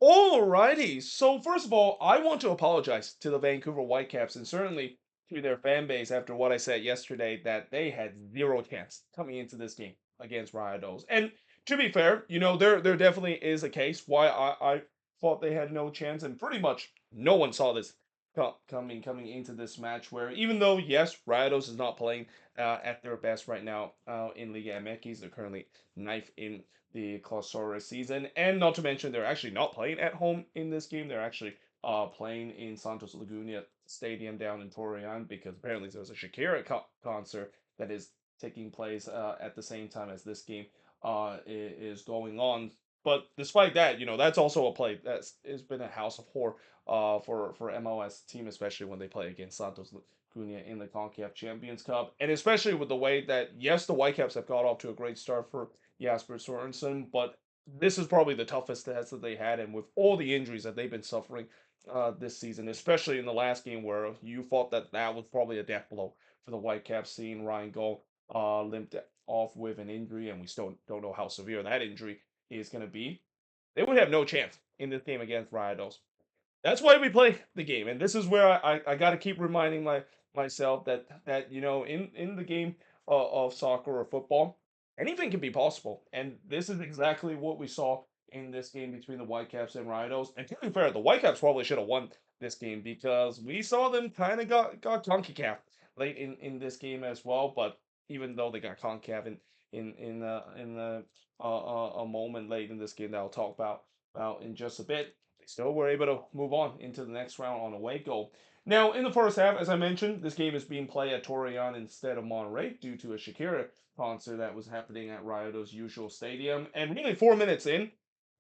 Alrighty. So first of all, I want to apologize to the Vancouver Whitecaps and certainly to their fan base after what I said yesterday that they had zero chance coming into this game against Rayados. And to be fair, there definitely is a case why I thought they had no chance, and pretty much no one saw this coming into this match. Where even though yes, Rayados is not playing at their best right now in Liga MX, they're currently ninth in the Clausura season. And not to mention, they're actually not playing at home in this game. They're actually playing in Santos Laguna Stadium down in Torreon because apparently there's a Shakira concert that is taking place at the same time as this game is going on. But despite that, that's also a play that's has been a house of horror for MLS team, especially when they play against Santos Laguna in the CONCACAF Champions Cup, and especially with the way that yes, the Whitecaps have got off to a great start for Jasper Sorensen, but this is probably the toughest test that they had, and with all the injuries that they've been suffering this season, especially in the last game where you thought that that was probably a death blow for the Whitecaps, seeing Ryan Gull limped off with an injury, and we still don't know how severe that injury is going to be. They would have no chance in this game against Rayados. That's why we play the game, and this is where I got to keep reminding myself that in the game of soccer or football, anything can be possible, and this is exactly what we saw in this game between the Whitecaps and Rhinos. And to be fair, the Whitecaps probably should have won this game because we saw them kind of got CONCACAF late in this game as well. But even though they got CONCACAF in a moment late in this game that I'll talk about in just a bit, they still were able to move on into the next round on a away goal. Now, in the first half, as I mentioned, this game is being played at Torreon instead of Monterrey due to a Shakira concert that was happening at Rayados' usual stadium. And really, 4 minutes in,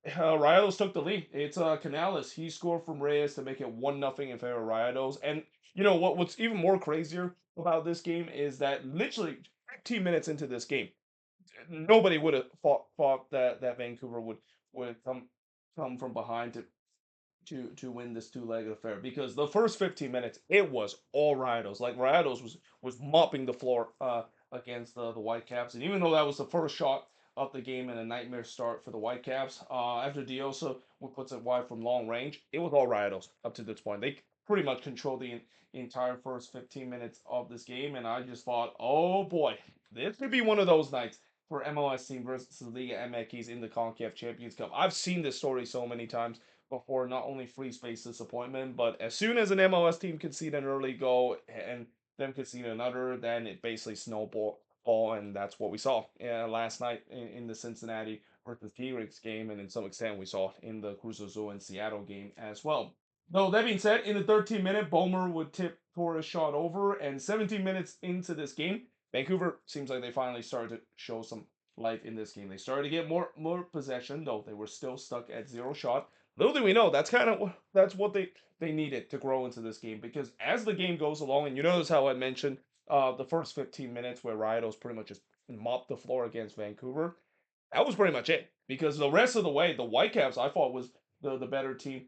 Rayados took the lead. It's Canales. He scored from Reyes to make it 1-0 in favor of Rayados. And what's even more crazier about this game is that literally 15 minutes into this game, nobody would have thought that Vancouver would come from behind to win this two-legged affair because the first 15 minutes it was all Rayados. Like Rayados was mopping the floor against the Whitecaps, and even though that was the first shot of the game and a nightmare start for the Whitecaps, after Diosa puts it wide from long range, it was all Rayados up to this point. They pretty much controlled the entire first 15 minutes of this game, and I just thought, oh boy, this could be one of those nights for MLS team versus Liga MX in the CONCACAF Champions Cup. I've seen this story so many times before, not only free space disappointment, but as soon as an MLS team concede an early goal and them concede another, then it basically snowball, and that's what we saw last night in the Cincinnati versus T-Rex game, and in some extent we saw in the Cruz Azul and Seattle game as well. Though that being said, in the 13th minute, Bomer would tip Torres' shot over, and 17 minutes into this game, Vancouver seems like they finally started to show some life in this game. They started to get more possession, though they were still stuck at zero shot. Little do we know that's what they needed to grow into this game because as the game goes along, and you notice how I mentioned the first 15 minutes where Riotos pretty much just mopped the floor against Vancouver, that was pretty much it because the rest of the way the Whitecaps I thought was the better team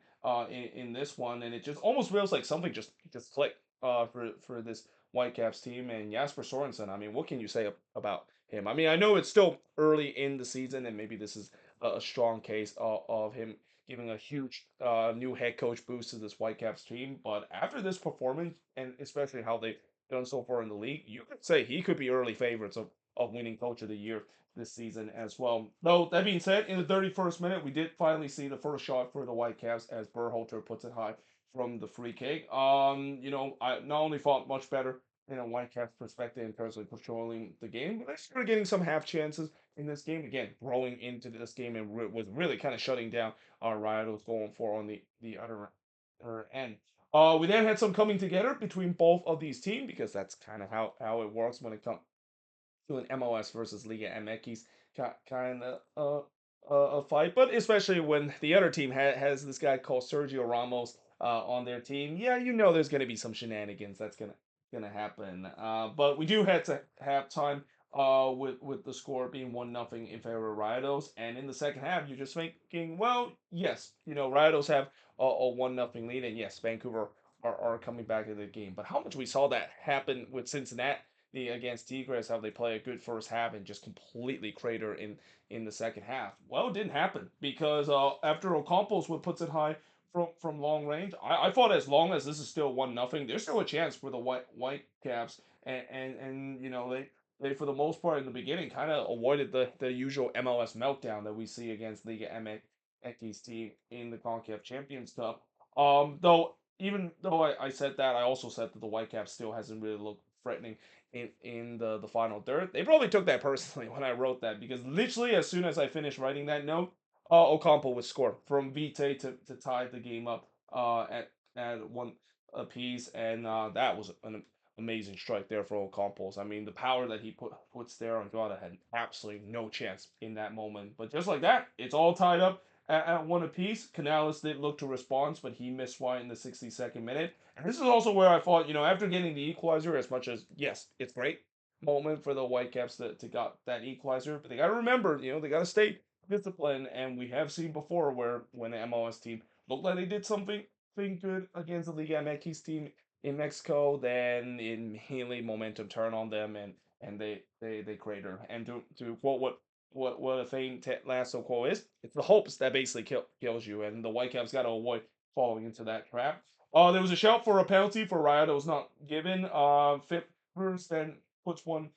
in this one, and it just almost feels like something just clicked for this Whitecaps team and Jasper Sorensen. I mean, what can you say about him? I mean, I know it's still early in the season, and maybe this is a strong case of him giving a huge new head coach boost to this Whitecaps team. But after this performance, and especially how they've done so far in the league, you could say he could be early favorites of winning Coach of the Year this season as well. Though that being said, in the 31st minute, we did finally see the first shot for the Whitecaps as Berhalter puts it high from the free kick. I not only thought much better in a Whitecaps perspective in terms of controlling the game, but they started getting some half chances in this game. Again, growing into this game and was really kind of shutting down our Riotos going for on the other end. We then had some coming together between both of these teams because that's kind of how it works when it comes to an MLS versus Liga MX kind of a fight, but especially when the other team has this guy called Sergio Ramos on their team. Yeah, there's going to be some shenanigans that's gonna happen. But we do head to halftime with the score being 1-0 in favor of Riotos, and in the second half, you're just thinking, well, yes, Riotos have a 1-0 lead, and yes, Vancouver are coming back into the game. But how much we saw that happen with Cincinnati the against Tigres how they play a good first half and just completely crater in the second half. Well, it didn't happen because after Ocampos would puts it high from long range, I thought as long as this is still 1-0, there's still a chance for the Whitecaps and they for the most part in the beginning kind of avoided the usual MLS meltdown that we see against Liga MX team in the CONCACAF Champions Cup. Though even though I said that, I also said that the Whitecaps still hasn't really looked threatening in the final third. They probably took that personally when I wrote that because literally as soon as I finished writing that note, Ocampo would score from Vite to tie the game up at one apiece, and that was an amazing strike there for Ocampos. I mean, the power that he puts there on Gata had absolutely no chance in that moment. But just like that, it's all tied up at one apiece. Canales did look to respond, but he missed wide in the 62nd minute. And this is also where I thought, after getting the equalizer, as much as, yes, it's great moment for the Whitecaps to got that equalizer, but they got to remember, they got to stay disciplined. And we have seen before where when the MLS team looked like they did something good against the Liga MX team in Mexico, then immediately momentum turn on them and they crater. And to quote what a famed Lasso quote is, it's the hopes that basically kills you, and the Whitecaps got to avoid falling into that trap. There was a shout for a penalty for Riot that was not given. Fippers then puts one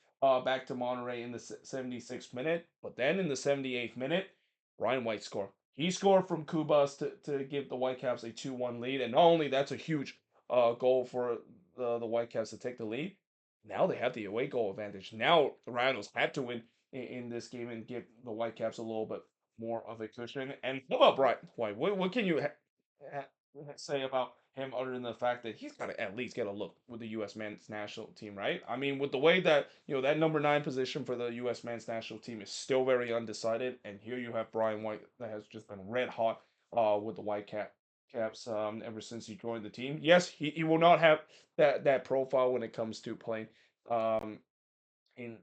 back to Monterrey in the 76th minute, but then in the 78th minute, Ryan White scored. He scored from Kubas to give the Whitecaps a 2-1 lead, and not only that's a huge goal for the Whitecaps to take the lead. Now they have the away goal advantage. Now the Rhinos had to win in this game and give the Whitecaps a little bit more of a cushion. And what about Bright White? What can you say about him other than the fact that he's got to at least get a look with the U.S. men's national team, right? I mean, with the way that that number 9 position for the U.S. men's national team is still very undecided, and here you have Brian White that has just been red hot with the Whitecaps ever since he joined the team. Yes, he will not have that profile when it comes to playing um, in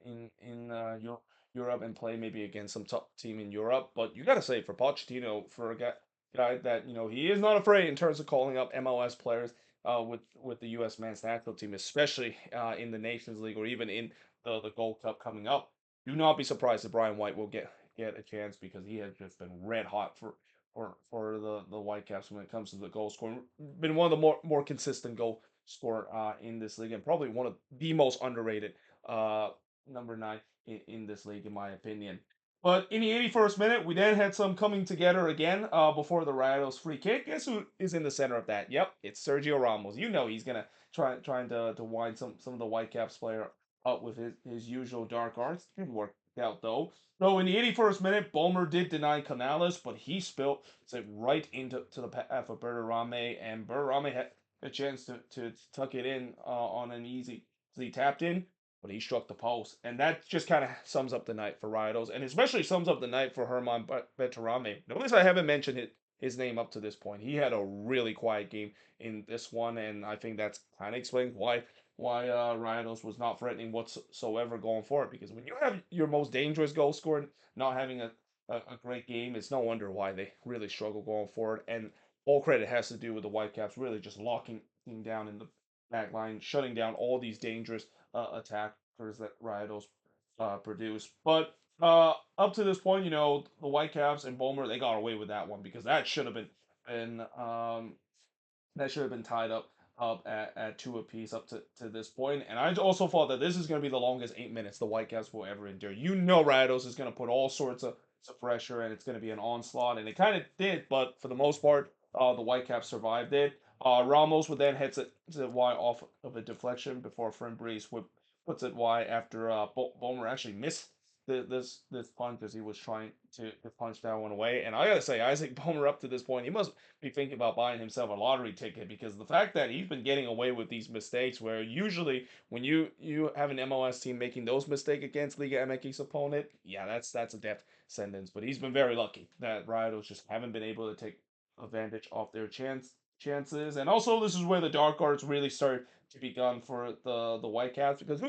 Europe and play maybe against some top team in Europe. But you got to say for Pochettino, for a guy that he is not afraid in terms of calling up MLS players with the U.S. men's national team, especially in the Nations League or even in the Gold Cup coming up. Do not be surprised if Brian White will get a chance because he has just been red hot for the Whitecaps when it comes to the goal scoring. Been one of the more consistent goal scorer in this league and probably one of the most underrated uh, number 9 in this league, in my opinion. But in the 81st minute, we then had some coming together again before the Rayados free kick. Guess who is in the center of that? Yep, it's Sergio Ramos. You know he's gonna trying to wind some of the Whitecaps player up with his usual dark arts. Didn't work out though. So in the 81st minute, Bomer did deny Canales, but he spilled it right into the path of Berterame, and Berterame had a chance to tuck it in on an easy tapped in, but he struck the post. And that just kind of sums up the night for Rioters, and especially sums up the night for Herman Betarame. Notice I haven't mentioned his name up to this point. He had a really quiet game in this one, and I think that's kind of explains why Rioters was not threatening whatsoever going forward. Because when you have your most dangerous goal scorer not having a great game, it's no wonder why they really struggle going forward. And all credit has to do with the Whitecaps really just locking down in the back line, shutting down all these dangerous attackers that Riotos produce. But up to this point, the Whitecaps and Bulmer they got away with that one because that should have been tied up at 2 apiece up to this point. And I also thought that this is going to be the longest 8 minutes the Whitecaps will ever endure. Riotos is going to put all sorts of pressure and it's going to be an onslaught, and it kind of did, but for the most part, the Whitecaps survived it. Ramos would then hits it wide off of a deflection before Frimbreeze would puts it wide after Bomer actually missed this punch because he was trying to punch that one away. And I gotta say, Isaac Bomer up to this point, he must be thinking about buying himself a lottery ticket because the fact that he's been getting away with these mistakes, where usually when you have an MLS team making those mistakes against Liga MX opponent, yeah, that's a death sentence. But he's been very lucky that Riotos just haven't been able to take advantage of their chances. And also, this is where the dark arts really start to be gone for the Whitecaps because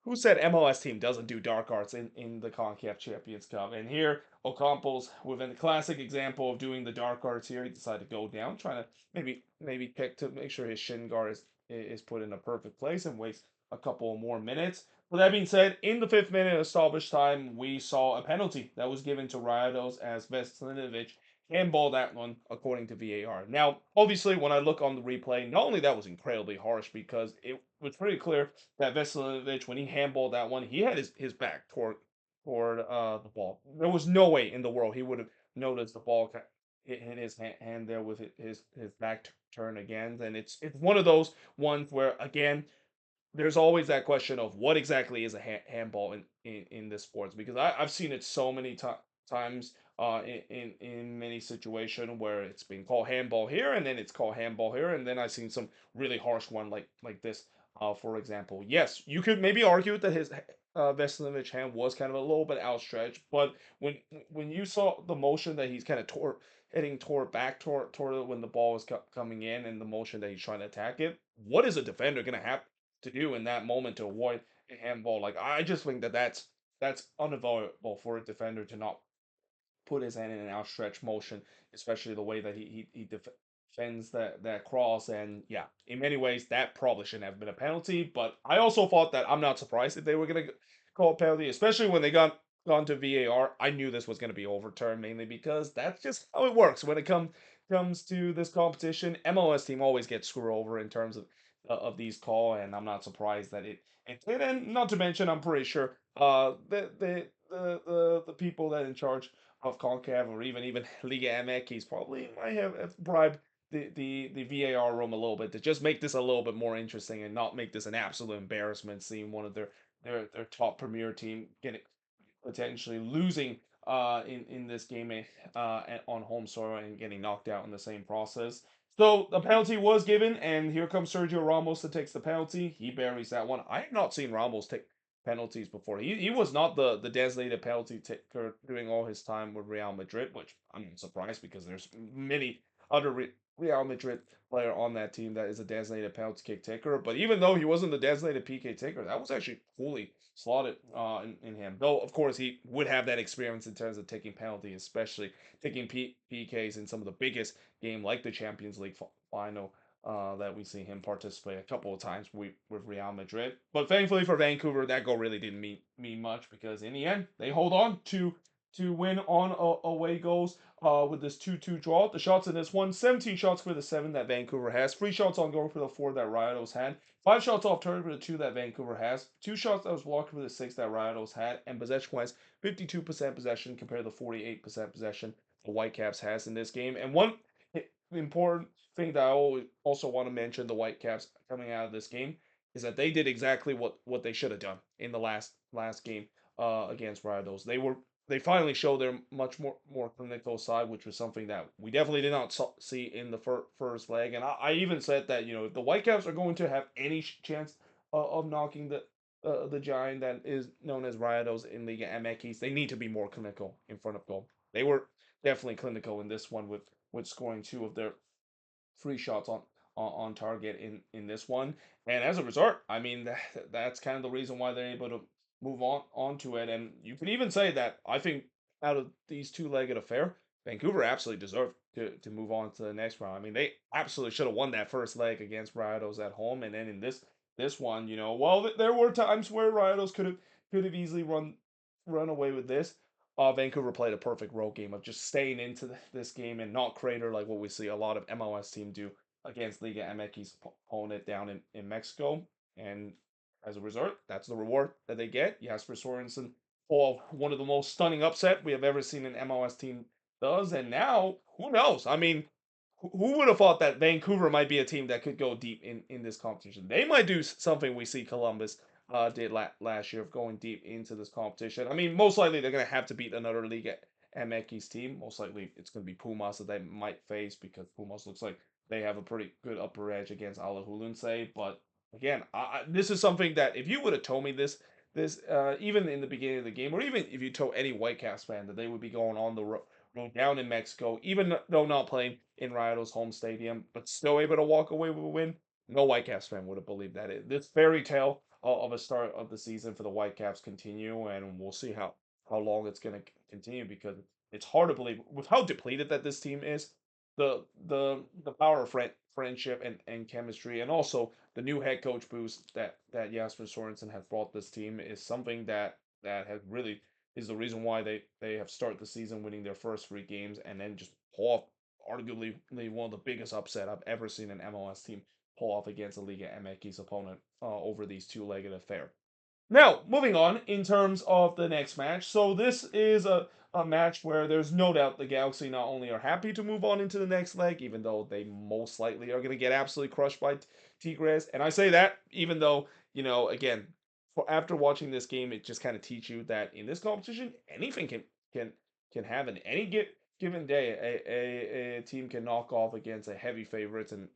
who said MLS team doesn't do dark arts in the CONCACAF Champions Cup? And here, Ocampos, with a classic example of doing the dark arts here, he decided to go down, trying to maybe pick to make sure his shin guard is put in a perfect place and waste a couple more minutes. With that being said, in the 5th minute of stoppage time, we saw a penalty that was given to Rayados as Veselinovic handballed that one according to VAR. Now, obviously, when I look on the replay, not only that was incredibly harsh because it was pretty clear that Veselinovic, when he handballed that one, he had his back toward the ball. There was no way in the world he would have noticed the ball hit his hand there with his back turned again. And it's one of those ones where again there's always that question of what exactly is a handball in this sports because I've seen it so many times in many situations where it's been called handball here and then it's called handball here and then I've seen some really harsh one like this for example. Yes, you could maybe argue that his Veselinovich hand was kind of a little bit outstretched, but when you saw the motion that he's kind of heading toward it when the ball was coming in and the motion that he's trying to attack it, what is a defender gonna have to do in that moment to avoid a handball? Like I just think that that's unavoidable for a defender to not put his hand in an outstretched motion, especially the way that he defends that cross. And yeah, in many ways, that probably shouldn't have been a penalty. But I also thought that I'm not surprised if they were gonna call a penalty, especially when they gone to VAR. I knew this was gonna be overturned mainly because that's just how it works when it comes to this competition. MLS team always gets screwed over in terms of these call, and I'm not surprised that it did. And not to mention, I'm pretty sure the people that in charge of CONCACAF or even Liga MX probably might have bribed the VAR room a little bit to just make this a little bit more interesting and not make this an absolute embarrassment seeing one of their top premier team getting potentially losing in this game on home soil and getting knocked out in the same process. So the penalty was given, and here comes Sergio Ramos that takes the penalty. He buries that one. I have not seen Ramos take penalties before. He was not the designated penalty taker during all his time with Real Madrid, which I'm not surprised because there's many other Real Madrid player on that team that is a designated penalty kick taker. But even though he wasn't the designated PK taker, that was actually coolly slotted in him. Though, of course, he would have that experience in terms of taking penalties, especially taking PKs in some of the biggest game like the Champions League final that we see him participate a couple of times with Real Madrid. But thankfully for Vancouver, that goal really didn't mean much because in the end, they hold on to win on away goals with this 2-2 draw. The shots in this one, 17 shots for the 7 that Vancouver has, 3 shots on goal for the 4 that Rayados had, 5 shots off target for the 2 that Vancouver has, 2 shots that was blocked for the 6 that Rayados had, and possession-wise, 52% possession compared to the 48% possession the Whitecaps has in this game. And one important thing that I always also want to mention the Whitecaps coming out of this game is that they did exactly what they should have done in the last game against Rayados. They finally showed their much more clinical side, which was something that we definitely did not see in the first leg. And I even said that if the Whitecaps are going to have any chance of knocking the giant that is known as Rayados in Liga MX, they need to be more clinical in front of goal. They were definitely clinical in this one with scoring 2 of their 3 shots on target in this one. And as a result, I mean that's kind of the reason why they're able to move on onto it. And you could even say that I think out of these two-legged affair, Vancouver absolutely deserved to move on to the next round. I mean, they absolutely should have won that first leg against Rayados at home, and then in this one, well, there were times where Rayados could have easily run away with this. Vancouver played a perfect road game of just staying into this game and not crater like what we see a lot of MLS team do against Liga MX's opponent down in Mexico. And as a result, that's the reward that they get. Jasper Sorensen for one of the most stunning upset we have ever seen an MLS team does. And now, who knows? I mean, who would have thought that Vancouver might be a team that could go deep in this competition? They might do something we see Columbus did last year of going deep into this competition. I mean, most likely they're going to have to beat another Liga MX team. Most likely it's going to be Pumas that they might face because Pumas looks like they have a pretty good upper edge against Alahulunse. But again, this is something that if you would have told me this even in the beginning of the game, or even if you told any Whitecaps fan that they would be going on the road down in Mexico, even though not playing in Rayados' home stadium, but still able to walk away with a win, no Whitecaps fan would have believed that. This fairy tale of a start of the season for the Whitecaps continue, and we'll see how long it's going to continue because it's hard to believe with how depleted that this team is. the power of friendship and chemistry, and also the new head coach boost that Jasper Sorensen has brought this team is something that has really is the reason why they have started the season winning their first three games and then just pull off arguably one of the biggest upset I've ever seen an MLS team pull off against a Liga MX opponent over these two-legged affair. Now, moving on in terms of the next match. So this is a match where there's no doubt the Galaxy not only are happy to move on into the next leg, even though they most likely are going to get absolutely crushed by Tigres. And I say that even though, again, after watching this game, it just kind of teach you that in this competition, anything can can happen. Any given day, a team can knock off against a heavy favorites and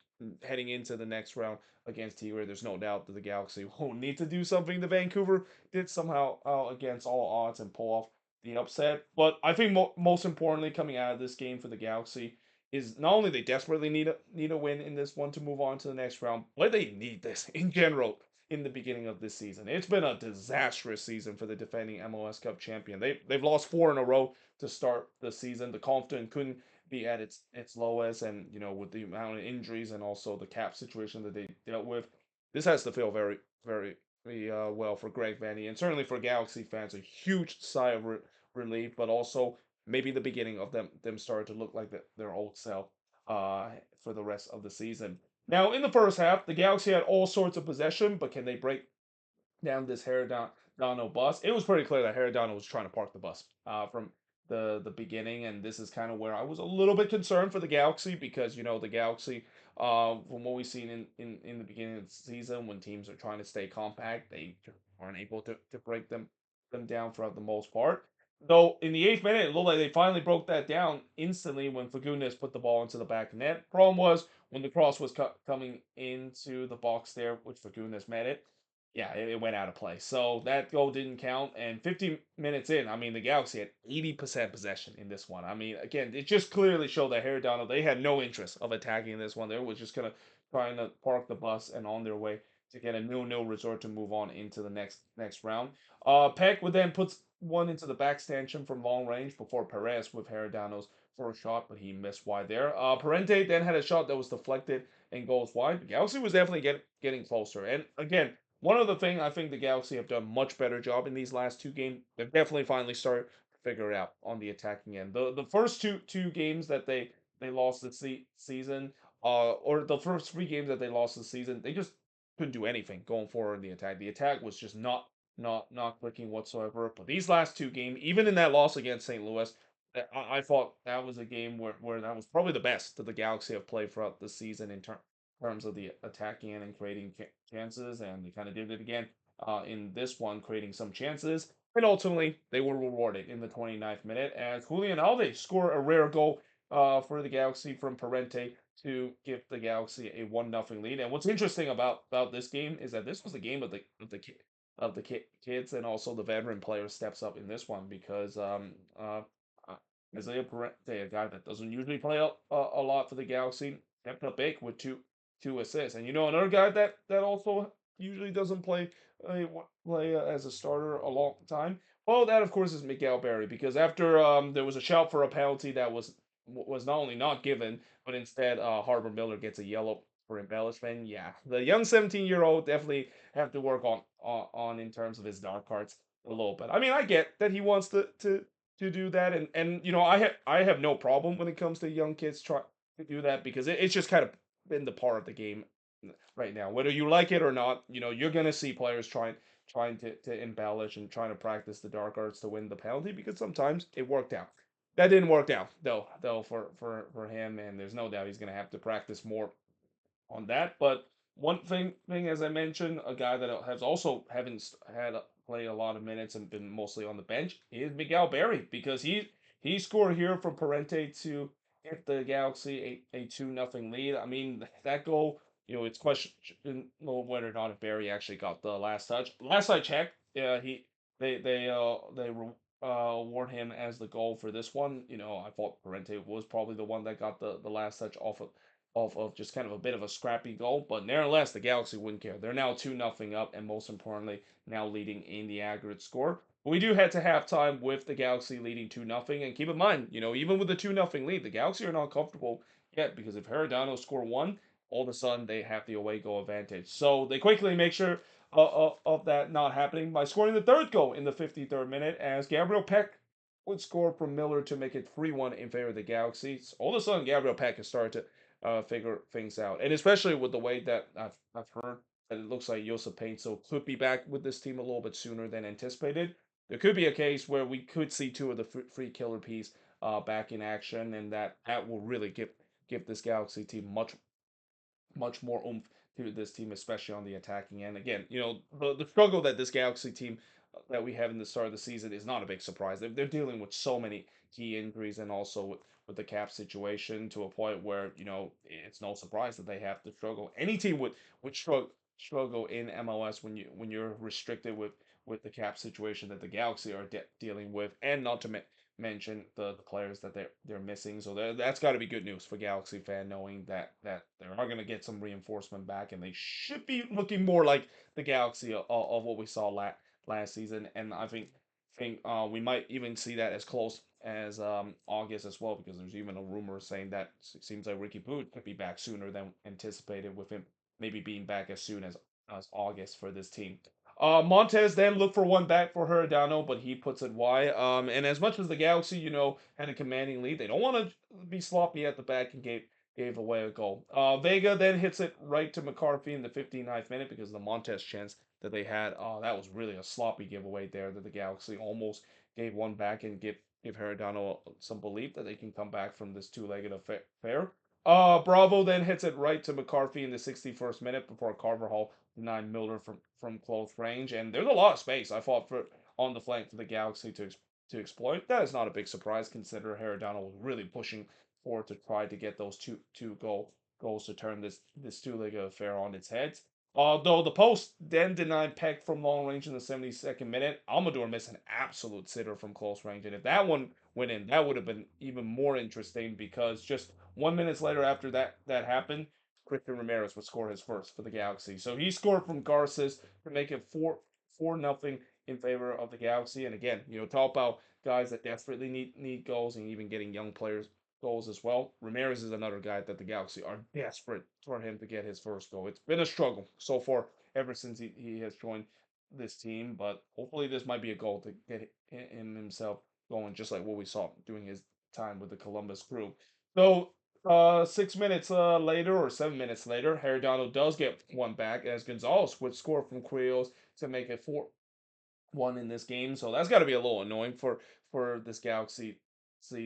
heading into the next round against Tigre. There's no doubt that the Galaxy won't need to do something the Vancouver did somehow against all odds and pull off the upset. But I think most importantly, coming out of this game for the Galaxy is not only they desperately need a win in this one to move on to the next round, but they need this in general in the beginning of this season. It's been a disastrous season for the defending MLS Cup champion. They've lost four in a row to start the season. The confidence couldn't be at its lowest, and with the amount of injuries and also the cap situation that they dealt with, this has to feel very well for Greg Vanny and certainly for Galaxy fans. A huge sigh of relief, but also maybe the beginning of them starting to look like their old self for the rest of the season. Now, in the first half, the Galaxy had all sorts of possession, but can they break down this Heredano bus? It was pretty clear that Heredano was trying to park the bus from the beginning, and this is kind of where I was a little bit concerned for the Galaxy because the Galaxy, from what we've seen in the beginning of the season, when teams are trying to stay compact, they aren't able to break them down for the most part. Though in the eighth minute, it looked like they finally broke that down instantly when Fagundes put the ball into the back of net. Problem was when the cross was coming into the box there, which Fagundes met it, yeah, it went out of play. So that goal didn't count. And 50 minutes in, I mean, the Galaxy had 80% possession in this one. I mean, again, it just clearly showed that Heredano, they had no interest of attacking this one. They were just going to trying to park the bus and on their way to get a nil-nil result to move on into the next round. Peck would then put one into the back stanchion from long range before Perez with Heredano's first shot, but he missed wide there. Parente then had a shot that was deflected and goes wide. The Galaxy was definitely getting closer. And again, one other thing I think the Galaxy have done much better job in these last two games. They've definitely finally started to figure it out on the attacking end. The first two games that they lost this season, or the first three games that they lost this season, they just couldn't do anything going forward in the attack. The attack was just not clicking whatsoever. But these last two games, even in that loss against St. Louis, I thought that was a game where that was probably the best that the Galaxy have played throughout the season in terms of the attacking end and creating chances, and they kind of did it again in this one, creating some chances. And ultimately, they were rewarded in the 29th minute as Julian Alves scored a rare goal for the Galaxy from Parente to give the Galaxy a 1-0 lead. And what's interesting about this game is that this was the game of the kids, and also the veteran player steps up in this one because uh, Isaiah Parente, a guy that doesn't usually play a lot for the Galaxy, stepped up big with two assists. And another guy that also usually doesn't play as a starter a long time. Well, that of course is Miguel Berry because after there was a shout for a penalty that was not only not given, but instead Harbor Miller gets a yellow for embellishment. Yeah, the young 17-year-old definitely have to work on in terms of his dark cards a little bit. I mean, I get that he wants to do that, and I have no problem when it comes to young kids try to do that because it's just kind of been the part of the game right now. Whether you like it or not, you're gonna see players trying to embellish and trying to practice the dark arts to win the penalty because sometimes it worked out. That didn't work out though for him, and there's no doubt he's gonna have to practice more on that. But one thing as I mentioned, a guy that has also haven't had played a lot of minutes and been mostly on the bench is Miguel Berry because he scored here from Parente to give the Galaxy a 2-0 lead. I mean that goal, it's questionable whether or not if Berry actually got the last touch. Last I checked, they award him as the goal for this one. I thought Parente was probably the one that got the last touch off of just kind of a bit of a scrappy goal. But nevertheless, the Galaxy wouldn't care. They're now 2-0 up, and most importantly, now leading in the aggregate score. But we do head to halftime with the Galaxy leading 2-0. And keep in mind, even with the 2-0 lead, the Galaxy are not comfortable yet, because if Herediano score one, all of a sudden they have the away goal advantage. So they quickly make sure of that not happening by scoring the third goal in the 53rd minute, as Gabriel Peck would score from Miller to make it 3-1 in favor of the Galaxy. So all of a sudden, Gabriel Peck has started to figure things out, and especially with the way that I've heard that it looks like Josep Painso could be back with this team a little bit sooner than anticipated. There could be a case where we could see two of the free killer piece back in action, and that will really give this Galaxy team much more oomph to this team, especially on the attacking end. Again, the struggle that this Galaxy team that we have in the start of the season is not a big surprise. They're dealing with so many key injuries, and also with the cap situation, to a point where it's no surprise that they have to struggle. Any team would struggle in MLS when you're restricted with the cap situation that the Galaxy are dealing with, and not to mention the players that they're missing. So that's got to be good news for Galaxy fan, knowing that they are going to get some reinforcement back, and they should be looking more like the Galaxy of what we saw last season. And I think we might even see that as close as August as well, because there's even a rumor saying that it seems like Ricky Boot could be back sooner than anticipated, with him maybe being back as soon as August for this team. Montez then looked for one back for Herediano, but he puts it wide. And as much as the Galaxy, had a commanding lead, they don't want to be sloppy at the back, and gave away a goal. Vega then hits it right to McCarthy in the 59th minute, because the Montez chance that they had, that was really a sloppy giveaway there, that the Galaxy almost gave one back, and give Herediano some belief that they can come back from this two-legged affair. Bravo then hits it right to McCarthy in the 61st minute, before Carvajal denied Miller from close range. And there's a lot of space, I thought, for on the flank for the Galaxy to exploit. That is not a big surprise, considering Herediano was really pushing forward to try to get those two goals to turn this two-legged affair on its head. Although the post then denied Peck from long range in the 72nd minute, Almador missed an absolute sitter from close range. And if that one went in, that would have been even more interesting, because just 1 minute later after that happened, Christian Ramirez would score his first for the Galaxy. So he scored from Garces to make it 4-0 in favor of the Galaxy. And again, talk about guys that desperately need goals, and even getting young players goals as well. Ramirez is another guy that the Galaxy are desperate for him to get his first goal. It's been a struggle so far ever since he has joined this team, but hopefully this might be a goal to get him himself going, just like what we saw during his time with the Columbus Crew. So 6 minutes later, or 7 minutes later, Herediano does get one back, as Gonzalez would score from Quios to make it 4-1 in this game. So that's got to be a little annoying for this Galaxy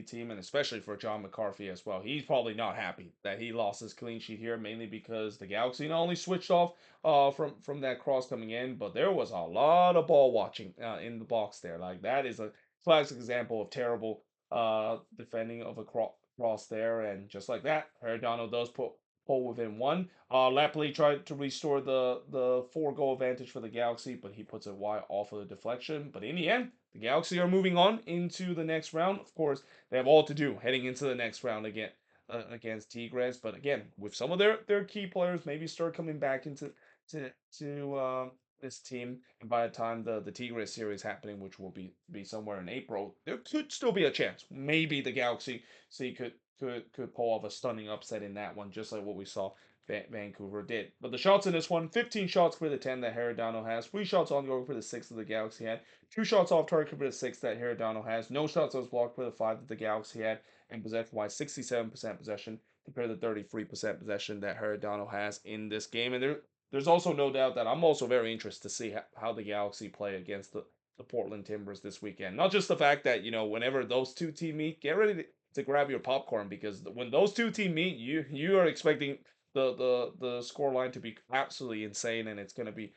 team, and especially for John McCarthy as well. He's probably not happy that he lost his clean sheet here, mainly because the Galaxy not only switched off from that cross coming in, but there was a lot of ball watching in the box there. Like, that is a classic example of terrible defending of a cross there. And just like that, Herediano does pull within one. Lapoli tried to restore the 4 goal advantage for the Galaxy, but he puts it wide off of the deflection. But in the end, the Galaxy are moving on into the next round. Of course, they have all to do heading into the next round again against Tigres. But again, with some of their key players maybe start coming back into to this team, and by the time the Tigres series happening, which will be somewhere in April, there could still be a chance. Maybe the Galaxy could pull off a stunning upset in that one, just like what we saw Vancouver did. But the shots in this one, 15 shots for the 10 that Herediano has, 3 shots on goal for the 6 that the Galaxy had, 2 shots off target for the 6 that Herediano has, no shots that was blocked for the 5 that the Galaxy had, and possession-wise, 67% possession compared to 33% possession that Herediano has in this game. And there's also no doubt that I'm also very interested to see how the Galaxy play against the Portland Timbers this weekend. Not just the fact that, whenever those two teams meet, get ready to grab your popcorn, because when those two teams meet, you are expecting the score line to be absolutely insane, and it's going to be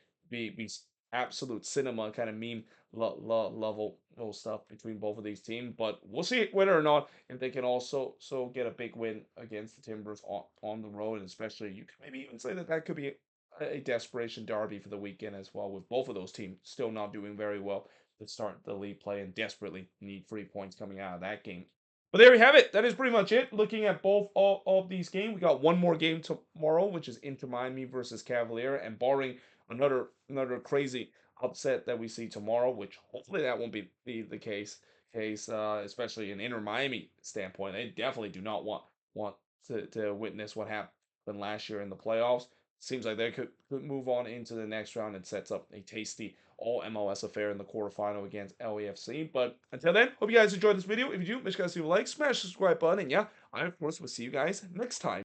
absolute cinema kind of meme level stuff between both of these teams. But we'll see whether or not if they can also get a big win against the Timbers on the road, and especially you can maybe even say that could be a desperation derby for the weekend as well, with both of those teams still not doing very well to start the league play, and desperately need 3 points coming out of that game. But there we have it. That is pretty much it. Looking at both of these games, we got one more game tomorrow, which is Inter Miami versus Cavalier, and barring another crazy upset that we see tomorrow, which hopefully that won't be the case, especially in Inter Miami standpoint. They definitely do not want to witness what happened last year in the playoffs. Seems like they could move on into the next round and sets up a tasty all MLS affair in the quarterfinal against LAFC. But until then, hope you guys enjoyed this video. If you do, make sure you guys leave a like, smash the subscribe button, and yeah, I of course will see you guys next time.